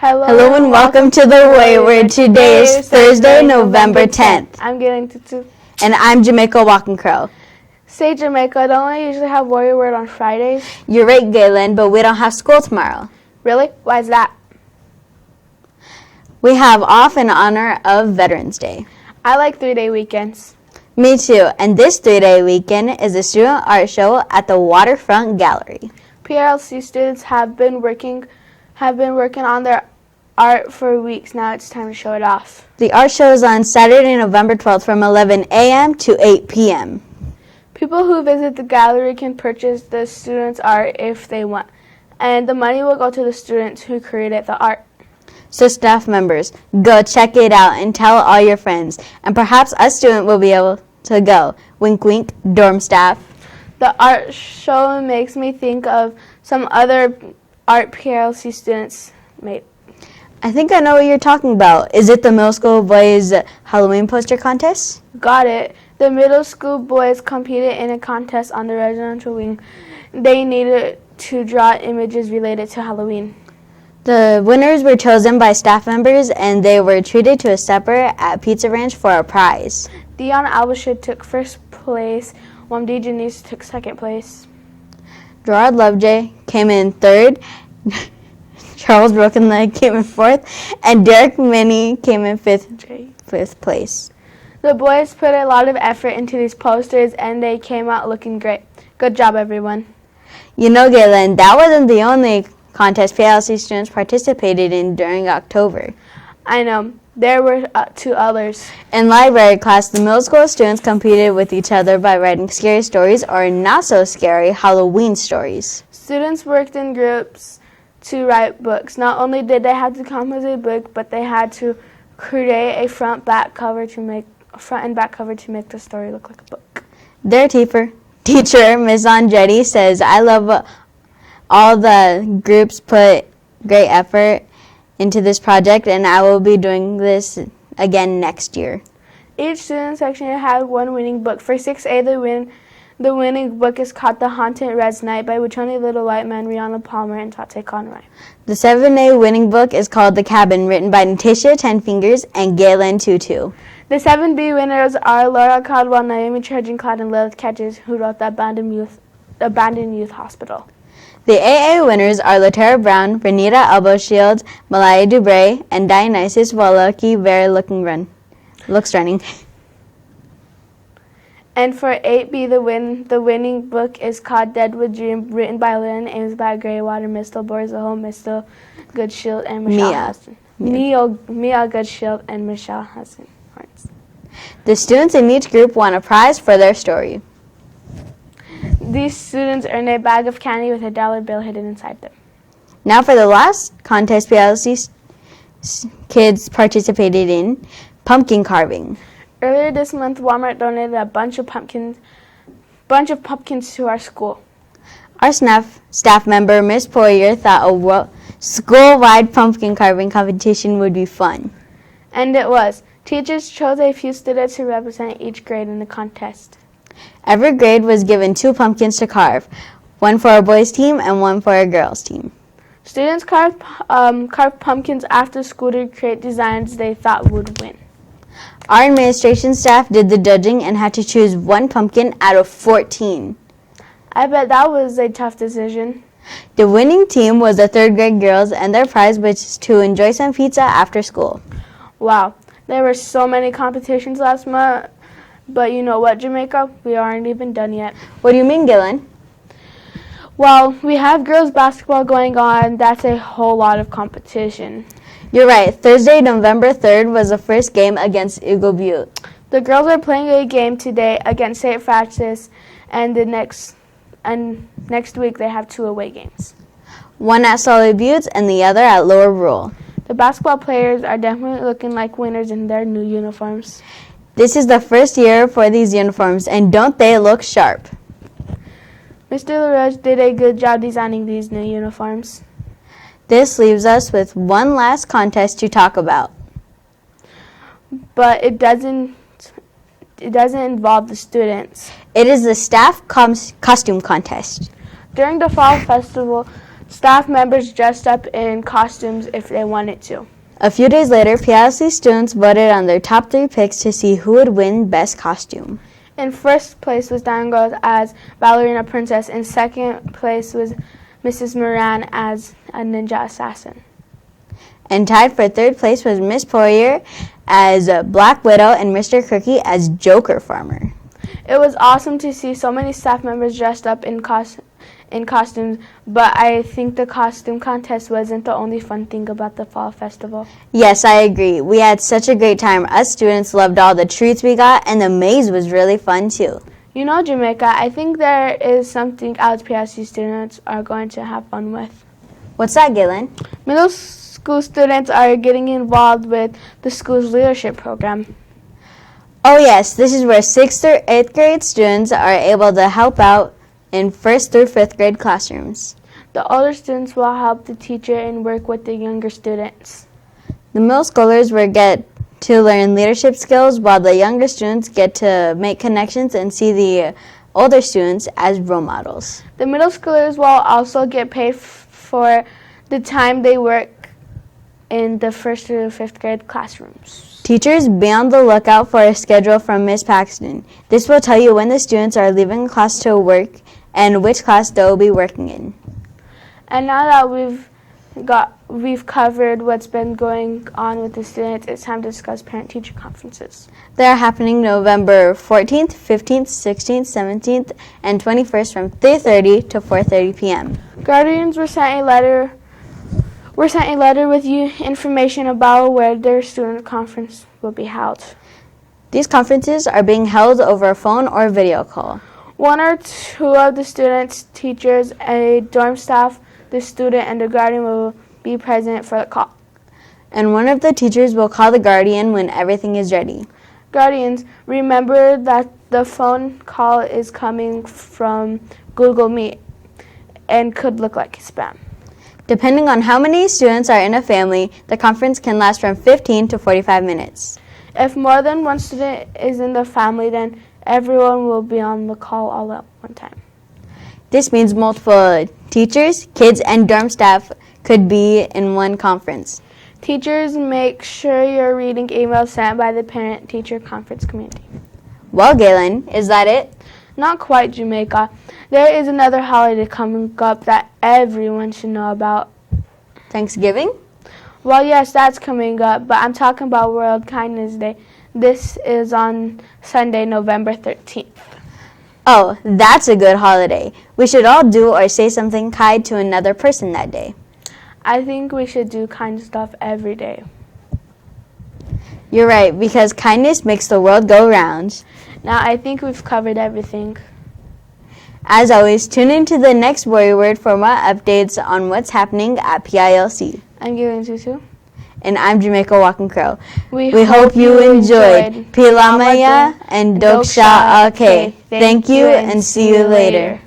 Hello and welcome to The Wayward. Today is Thursday, November 10th. I'm Gaylynn Tutu. And I'm Jamaica Walking Crow. Say Jamaica, don't I usually have Wayward on Fridays? You're right, Gaylynn, but we don't have school tomorrow. Really? Why is that? We have off in honor of Veterans Day. I like 3-day weekends. Me too, and this 3-day weekend is a student art show at the Waterfront Gallery. PLC students have been working on their art for weeks. Now it's time to show it off. The art show is on Saturday, November 12th from 11 a.m. to 8 p.m. People who visit the gallery can purchase the students' art if they want, and the money will go to the students who created the art. So staff members, go check it out and tell all your friends, and perhaps a student will be able to go. Wink wink, dorm staff. The art show makes me think of some other art PLC students made. I think I know what you're talking about. Is it the middle school boys Halloween poster contest? Got it. The middle school boys competed in a contest on the residential wing. They needed to draw images related to Halloween. The winners were chosen by staff members and they were treated to a supper at Pizza Ranch for a prize. Dion Albashid took first place, while D. Janice took second place. Gerard Lovejoy came in third. Charles Broken Leg came in fourth, and Derek Minnie came in fifth place. The boys put a lot of effort into these posters, and they came out looking great. Good job, everyone. You know, Gaylynn, that wasn't the only contest PLC students participated in during October. I know. There were 2 others. In library class, the middle school students competed with each other by writing scary stories or not so scary Halloween stories. Students worked in groups to write books. Not only did they have to compose a book, but they had to create a front and back cover to make the story look like a book. Their teacher, Ms. Andretti, says, "I love all the groups put great effort into this project, and I will be doing this again next year." Each student section had one winning book. For 6A, the winning book is called The Haunted Red's Night by Wachoni Little White Man, Rihanna Palmer, and Tate Conroy. The 7A winning book is called The Cabin, written by Natasha Tenfingers and Gaylynn Tutu. The 7B winners are Laura Caldwell, Naomi Trudgeon-Cloud, and Lilith Catches, who wrote The Abandoned Youth Hospital. The AA winners are Latera Brown, Renita Elbowshield, Malaya Dubray, and Dionysus Wallaki Very Looks Running. And for 8B, the winning book is called Deadwood Dream, written by Lynn Ames by Greywater, Mistel Borzahol, Mistel Goodshield, and Michelle Hudson. Mia Goodshield and Michelle Hudson. The students in each group won a prize for their story. These students earned a bag of candy with a dollar bill hidden inside them. Now for the last contest PLC kids participated in, pumpkin carving. Earlier this month, Walmart donated a bunch of pumpkins to our school. Our staff member, Miss Poirier, thought a school-wide pumpkin carving competition would be fun. And it was. Teachers chose a few students to represent each grade in the contest. Every grade was given 2 pumpkins to carve, one for a boys' team and one for a girls' team. Students carved pumpkins after school to create designs they thought would win. Our administration staff did the judging and had to choose 1 pumpkin out of 14. I bet that was a tough decision. The winning team was the 3rd grade girls, and their prize was to enjoy some pizza after school. Wow, there were so many competitions last month. But you know what, Jamaica? We aren't even done yet. What do you mean, Gaylynn? Well, we have girls basketball going on. That's a whole lot of competition. You're right. Thursday, November 3rd was the first game against Eagle Butte. The girls are playing a game today against St. Francis, and next week they have 2 away games. One at Solid Butte and the other at Lower Rural. The basketball players are definitely looking like winners in their new uniforms. This is the first year for these uniforms, and don't they look sharp? Mr. LaRoche did a good job designing these new uniforms. This leaves us with one last contest to talk about. But it doesn't involve the students. It is the staff costume contest. During the fall festival, Staff members dressed up in costumes if they wanted to. A few days later, PILC students voted on their top 3 picks to see who would win Best Costume. In first place was Diane Girls as Ballerina Princess. In second place was Mrs. Moran as a ninja assassin. And tied for third place was Miss Poirier as Black Widow and Mr. Cookie as Joker Farmer. It was awesome to see so many staff members dressed up in costumes, but I think the costume contest wasn't the only fun thing about the fall festival. Yes, I agree. We had such a great time. Us students loved all the treats we got, and the maze was really fun too. You know, Jamaica, I think there is something else PSC students are going to have fun with. What's that, Gaylynn? Middle school students are getting involved with the school's leadership program. Oh yes, this is where 6th through 8th grade students are able to help out in 1st through 5th grade classrooms. The older students will help the teacher and work with the younger students. The middle schoolers will get to learn leadership skills, while the younger students get to make connections and see the older students as role models. The middle schoolers will also get paid for the time they work in the 1st through 5th grade classrooms. Teachers, be on the lookout for a schedule from Ms. Paxton. This will tell you when the students are leaving class to work and which class they'll be working in. And now that we've covered what's been going on with the students, it's time to discuss parent-teacher conferences. They are happening November 14th, 15th, 16th, 17th, and 21st from 3:30 to 4:30 p.m. Guardians were sent a letter with information about where their student conference will be held. These conferences are being held over a phone or video call. 1 or 2 of the students, teachers, a dorm staff, the student, and the guardian will be present for the call. And one of the teachers will call the guardian when everything is ready. Guardians, remember that the phone call is coming from Google Meet and could look like spam. Depending on how many students are in a family, the conference can last from 15 to 45 minutes. If more than one student is in the family, then everyone will be on the call all at one time. This means multiple teachers, kids, and dorm staff could be in one conference. Teachers, make sure you're reading emails sent by the parent-teacher conference community. Well, Gaylynn, is that it? Not quite, Jamaica. There is another holiday coming up that everyone should know about. Thanksgiving? Well, yes, that's coming up, but I'm talking about World Kindness Day. This is on Sunday, November 13th. Oh, that's a good holiday. We should all do or say something kind to another person that day. I think we should do kind stuff every day. You're right, because kindness makes the world go round. Now, I think we've covered everything. As always, tune in to the next Worry Word for more updates on what's happening at PILC. I'm Gaylynn Tutu. And I'm Jamaica Walking Crow. We hope you enjoyed Pilamaya and Doksha Ake. Thank you and see you later.